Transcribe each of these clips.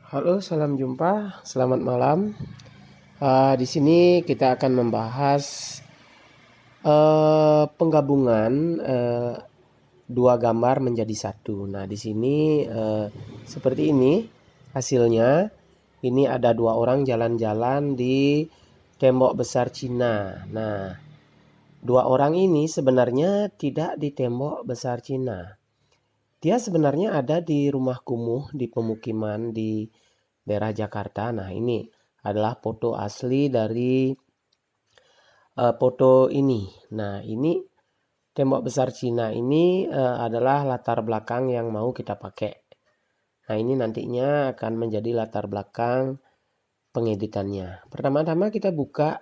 Halo, salam jumpa. Selamat malam. Di sini kita akan membahas penggabungan dua gambar menjadi satu. Nah, di sini seperti ini hasilnya. Ini ada dua orang jalan-jalan di tembok besar Cina. Nah, dua orang ini sebenarnya tidak di tembok besar Cina. Dia sebenarnya ada di rumah kumuh di pemukiman di daerah Jakarta. Nah, ini adalah foto asli dari foto ini. Nah, ini tembok besar Cina ini adalah latar belakang yang mau kita pakai. Nah, ini nantinya akan menjadi latar belakang pengeditannya. Pertama-tama kita buka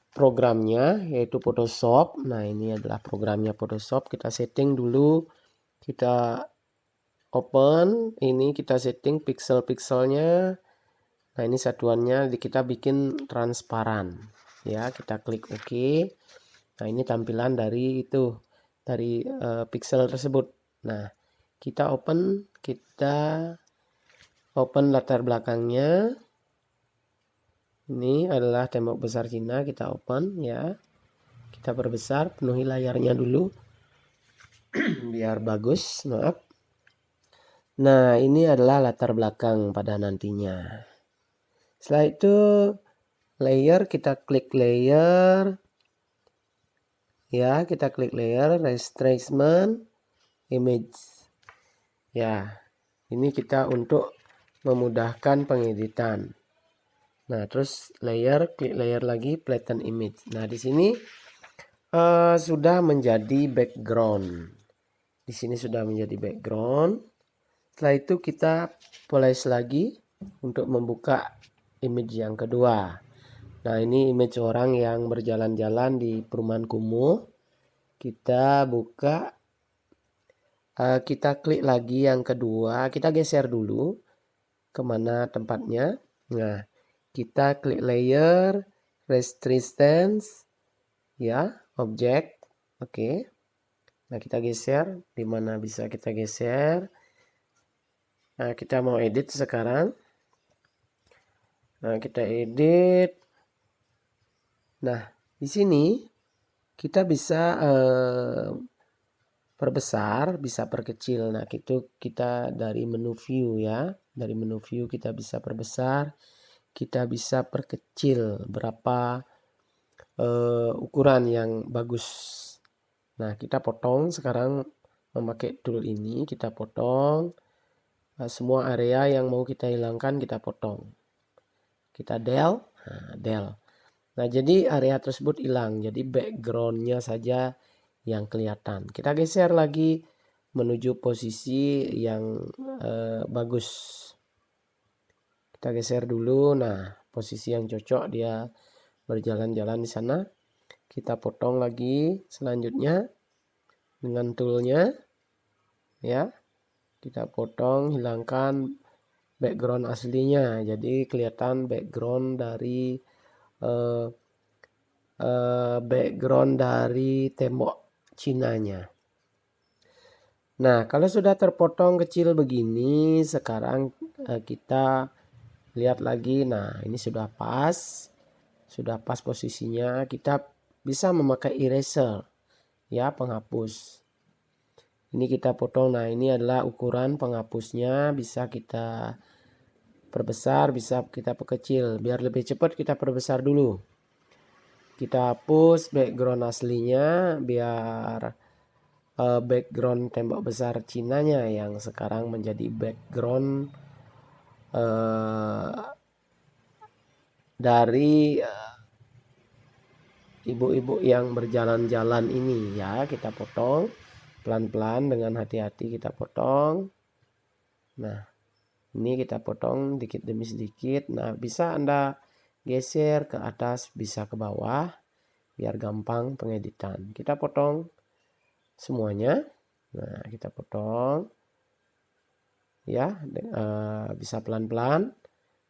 programnya, yaitu Photoshop. Nah, ini adalah programnya Photoshop. Kita setting dulu. Kita open. Ini kita setting pixel-pixelnya. Nah, ini satuannya kita bikin transparan. Ya, kita klik OK. Nah, ini tampilan dari pixel tersebut. Nah, kita open latar belakangnya. Ini adalah tembok besar Cina, kita open ya. Kita perbesar, penuhi layarnya dulu. Biar bagus, maaf. Nah, ini adalah latar belakang pada nantinya. Setelah itu layer, kita klik layer. Ya, kita klik layer, retracement, image. Ya, ini kita untuk memudahkan pengeditan. Nah, terus layer, klik layer lagi, flatten image. Nah, di sini sudah menjadi background. Di sini sudah menjadi background. Setelah itu kita polish lagi untuk membuka image yang kedua. Nah, ini image orang yang berjalan-jalan di perumahan kumuh. Kita buka, kita klik lagi yang kedua. Kita geser dulu kemana tempatnya. Nah, kita klik layer, resistance, ya, objek. Oke. Nah, kita geser. Di mana bisa kita geser. Nah, kita mau edit sekarang. Nah, kita edit. Nah, di sini kita bisa perbesar, bisa perkecil. Nah, itu kita dari menu view ya. Dari menu view kita bisa perbesar, kita bisa perkecil berapa ukuran yang bagus. Nah, kita potong sekarang memakai tool ini, kita potong semua area yang mau kita hilangkan, kita potong. Kita del, del. Nah, jadi area tersebut hilang, jadi backgroundnya saja yang kelihatan. Kita geser lagi menuju posisi yang bagus. Kita geser dulu. Nah, posisi yang cocok dia berjalan-jalan di sana. Kita potong lagi selanjutnya dengan toolnya. Ya, kita potong, hilangkan background aslinya. Jadi kelihatan background dari tembok Cinanya. Nah, kalau sudah terpotong kecil begini, sekarang kita lihat lagi. Nah, ini sudah pas posisinya. Kita bisa memakai eraser, ya, penghapus. Ini kita potong. Nah, ini adalah ukuran penghapusnya. Bisa kita perbesar, bisa kita perkecil. Biar lebih cepat kita perbesar dulu. Kita hapus background aslinya biar background tembok besar Cinanya yang sekarang menjadi background dari ibu-ibu yang berjalan-jalan ini ya. Kita potong pelan-pelan dengan hati-hati, kita potong. Nah, ini kita potong dikit demi sedikit. Nah, bisa Anda geser ke atas, bisa ke bawah biar gampang pengeditan. Kita potong semuanya. Nah, kita potong ya, bisa pelan-pelan.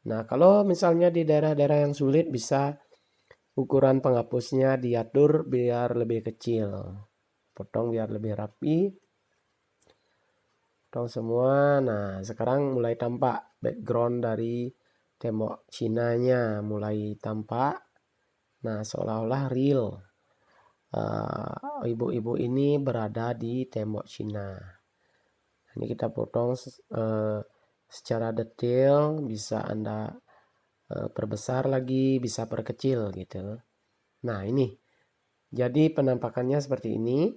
Nah, kalau misalnya di daerah-daerah yang sulit, bisa ukuran penghapusnya diatur biar lebih kecil. Potong biar lebih rapi. potong semua. Nah, sekarang mulai tampak background dari tembok Cinanya mulai tampak. Nah, seolah-olah real. Ibu-ibu ini berada di tembok Cina. Ini kita potong secara detail, bisa Anda perbesar lagi, bisa perkecil gitu. Nah, ini. Jadi penampakannya seperti ini.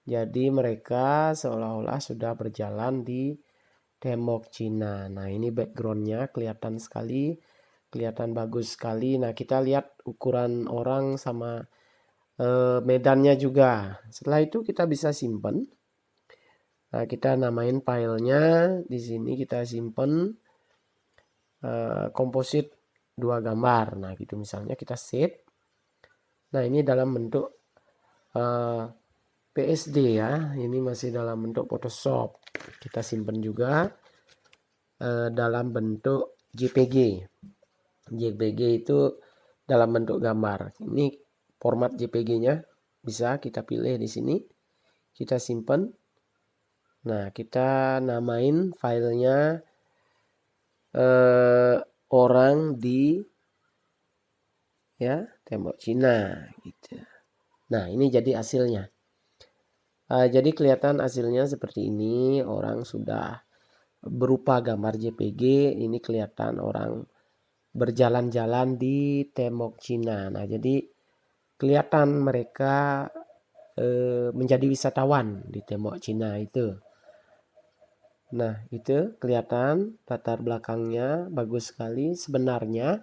Jadi mereka seolah-olah sudah berjalan di tembok Cina. Nah, ini backgroundnya kelihatan sekali, kelihatan bagus sekali. Nah, kita lihat ukuran orang sama medannya juga. Setelah itu kita bisa simpan. Nah, kita namain filenya. Di sini kita simpan komposit 2 gambar. Nah, gitu misalnya kita save. Nah, ini dalam bentuk PSD ya. Ini masih dalam bentuk Photoshop. Kita simpan juga dalam bentuk JPG. JPG itu dalam bentuk gambar. Ini format JPG-nya bisa kita pilih di sini. Kita simpan. Nah, kita namain filenya orang di ya tembok Cina gitu. Nah, ini jadi hasilnya. Jadi kelihatan hasilnya seperti ini. Orang sudah berupa gambar JPG. Ini kelihatan orang berjalan-jalan di tembok Cina. Nah, jadi kelihatan mereka menjadi wisatawan di tembok Cina itu. Nah, itu kelihatan latar belakangnya bagus sekali. Sebenarnya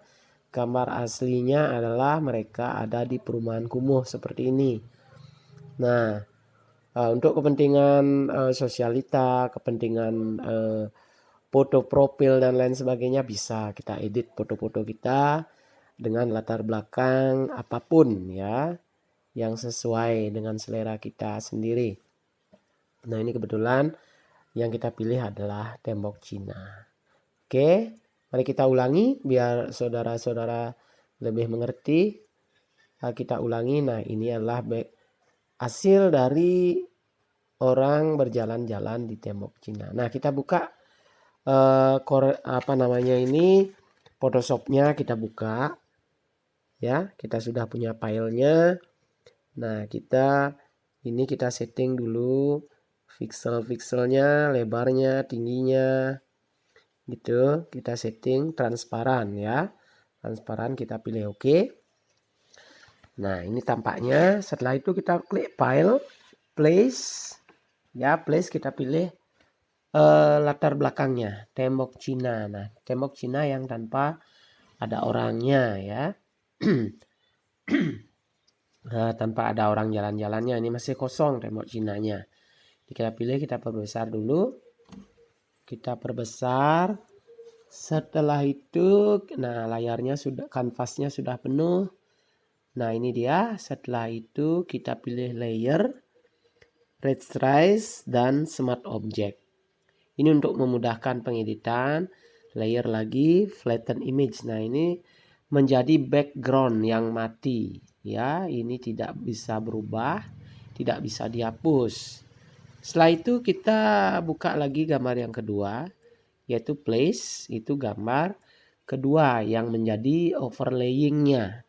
gambar aslinya adalah mereka ada di perumahan kumuh seperti ini. Nah, untuk kepentingan sosialita, kepentingan foto profil dan lain sebagainya, bisa kita edit foto-foto kita dengan latar belakang apapun ya, yang sesuai dengan selera kita sendiri. Nah, ini kebetulan yang kita pilih adalah tembok Cina. Oke, mari kita ulangi biar saudara-saudara lebih mengerti. Kita ulangi. Nah, ini adalah hasil dari orang berjalan-jalan di tembok Cina. Nah, kita buka Photoshopnya, kita buka. Ya, kita sudah punya filenya. Nah, kita setting dulu pixel-pixelnya, lebarnya, tingginya. Gitu, kita setting transparan ya. Transparan kita pilih OK. Nah, ini tampaknya. Setelah itu kita klik file, place. Ya, place kita pilih latar belakangnya, tembok Cina. Nah, tembok Cina yang tanpa ada orangnya ya. Nah, tanpa ada orang jalan-jalannya, ini masih kosong tembok Cinanya. Kita pilih, kita perbesar dulu. Kita perbesar. Setelah itu, nah layarnya sudah, kanvasnya sudah penuh. Nah, ini dia. Setelah itu kita pilih layer, rasterize, dan smart object. Ini untuk memudahkan pengeditan. Layer lagi, flatten image. Nah, ini menjadi background yang mati. Ya, ini tidak bisa berubah, tidak bisa dihapus. Setelah itu kita buka lagi gambar yang kedua, yaitu place. Itu gambar kedua yang menjadi overlayingnya.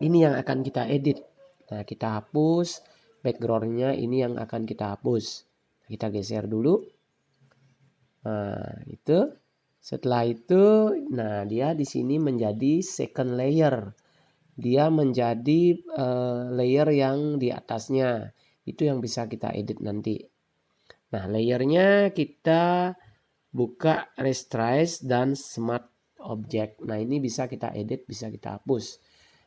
Ini yang akan kita edit. Nah, kita hapus backgroundnya, ini yang akan kita hapus. Kita geser dulu. Nah, itu. Setelah itu, nah dia di sini menjadi second layer. Dia menjadi layer yang di atasnya. Itu yang bisa kita edit nanti. Nah, layernya kita buka rasterize dan smart object. Nah, ini bisa kita edit, bisa kita hapus.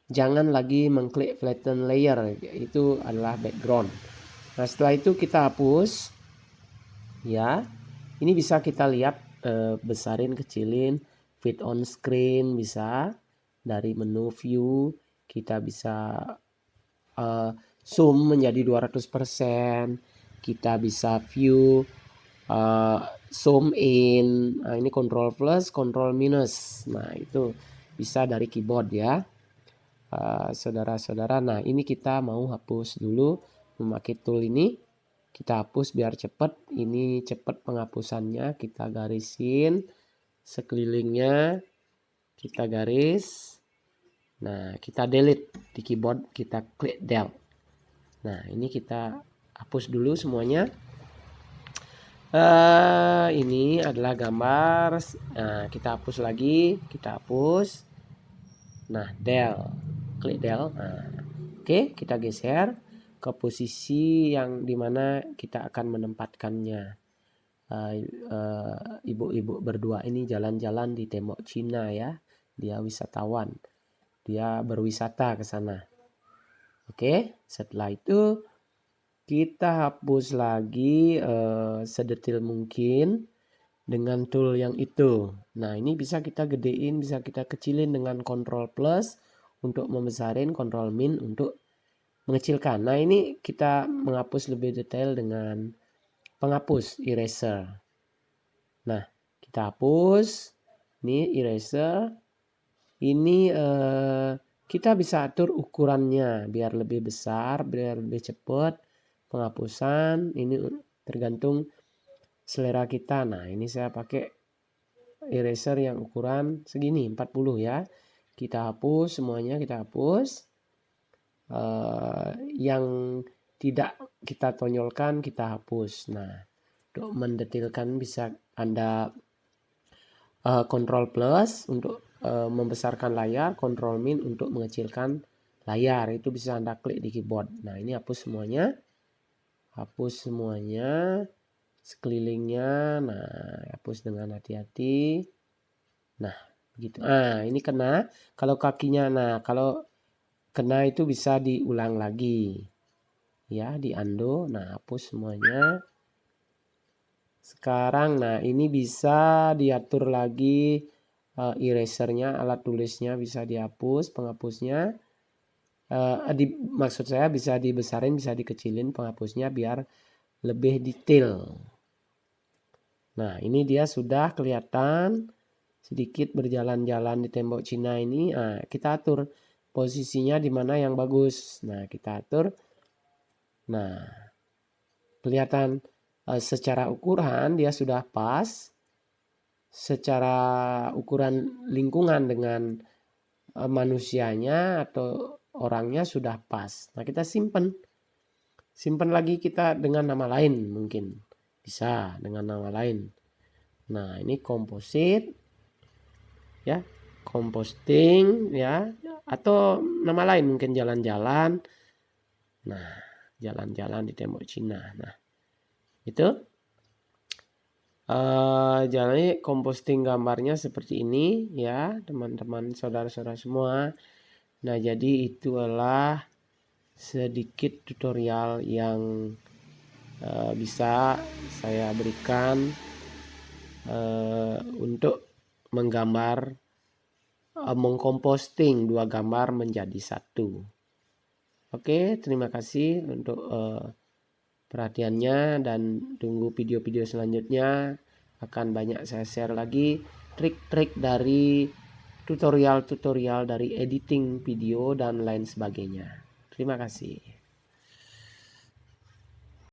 Jangan lagi mengklik flatten layer. Itu adalah background. Nah, setelah itu kita hapus. Ya, ini bisa kita lihat besarin, kecilin, fit on screen bisa. Dari menu view kita bisa zoom menjadi 200%. Kita bisa view, zoom in. Nah, ini control plus, control minus. Nah, itu bisa dari keyboard ya. Saudara-saudara, nah ini kita mau hapus dulu memakai tool ini. kita hapus biar cepat. Ini cepat penghapusannya, kita garisin sekelilingnya, kita garis. Nah, kita delete di keyboard, kita klik del. Nah, ini kita hapus dulu semuanya. Ini adalah gambar. Nah, kita hapus lagi, kita hapus. Nah, del, klik del. Nah, oke, kita geser ke posisi yang dimana kita akan menempatkannya. Ibu-ibu berdua ini jalan-jalan di tembok Cina ya. Dia wisatawan, dia berwisata ke sana. Oke, setelah itu kita hapus lagi sedetil mungkin dengan tool yang itu. Nah, ini bisa kita gedein, bisa kita kecilin dengan Ctrl plus untuk membesarin, Ctrl min untuk mengecilkan. Nah, ini kita menghapus lebih detail dengan penghapus eraser. Nah, kita hapus. Ini eraser. Ini kita bisa atur ukurannya biar lebih besar, biar lebih cepat penghapusan. Ini tergantung selera kita. Nah, ini saya pakai eraser yang ukuran segini 40 ya. Kita hapus semuanya, kita hapus. Yang tidak kita tonjolkan kita hapus. Nah, untuk mendetailkan bisa Anda Ctrl plus untuk membesarkan layar, Ctrl min untuk mengecilkan layar. Itu bisa Anda klik di keyboard. Nah, ini hapus semuanya. Hapus semuanya sekelilingnya. Nah, hapus dengan hati-hati. Nah, begitu. Nah, ini kena. Kalau kakinya, nah kalau kena itu bisa diulang lagi. Ya, di undo. Nah, hapus semuanya. Sekarang, nah ini bisa diatur lagi erasernya, alat tulisnya bisa dihapus, penghapusnya. Maksud saya bisa dibesarin, bisa dikecilin penghapusnya biar lebih detail. Nah, ini dia sudah kelihatan sedikit berjalan-jalan di tembok Cina ini. Nah, kita atur posisinya di mana yang bagus. Nah, kita atur. Nah, kelihatan secara ukuran dia sudah pas. Secara ukuran lingkungan dengan manusianya atau orangnya sudah pas. Nah, kita simpan. Simpan lagi kita dengan nama lain mungkin. Bisa dengan nama lain. Nah, ini komposit. Ya, composting ya, atau nama lain mungkin jalan-jalan. Nah, jalan-jalan di tembok Cina. Nah, itu jadi composting gambarnya seperti ini ya, teman-teman saudara-saudara semua. Nah, jadi itu adalah sedikit tutorial yang bisa saya berikan untuk menggambar, mengkomposting dua gambar menjadi satu. Oke, terima kasih untuk perhatiannya dan tunggu video-video selanjutnya. Akan banyak saya share lagi trik-trik dari tutorial-tutorial dari editing video dan lain sebagainya. Terima kasih.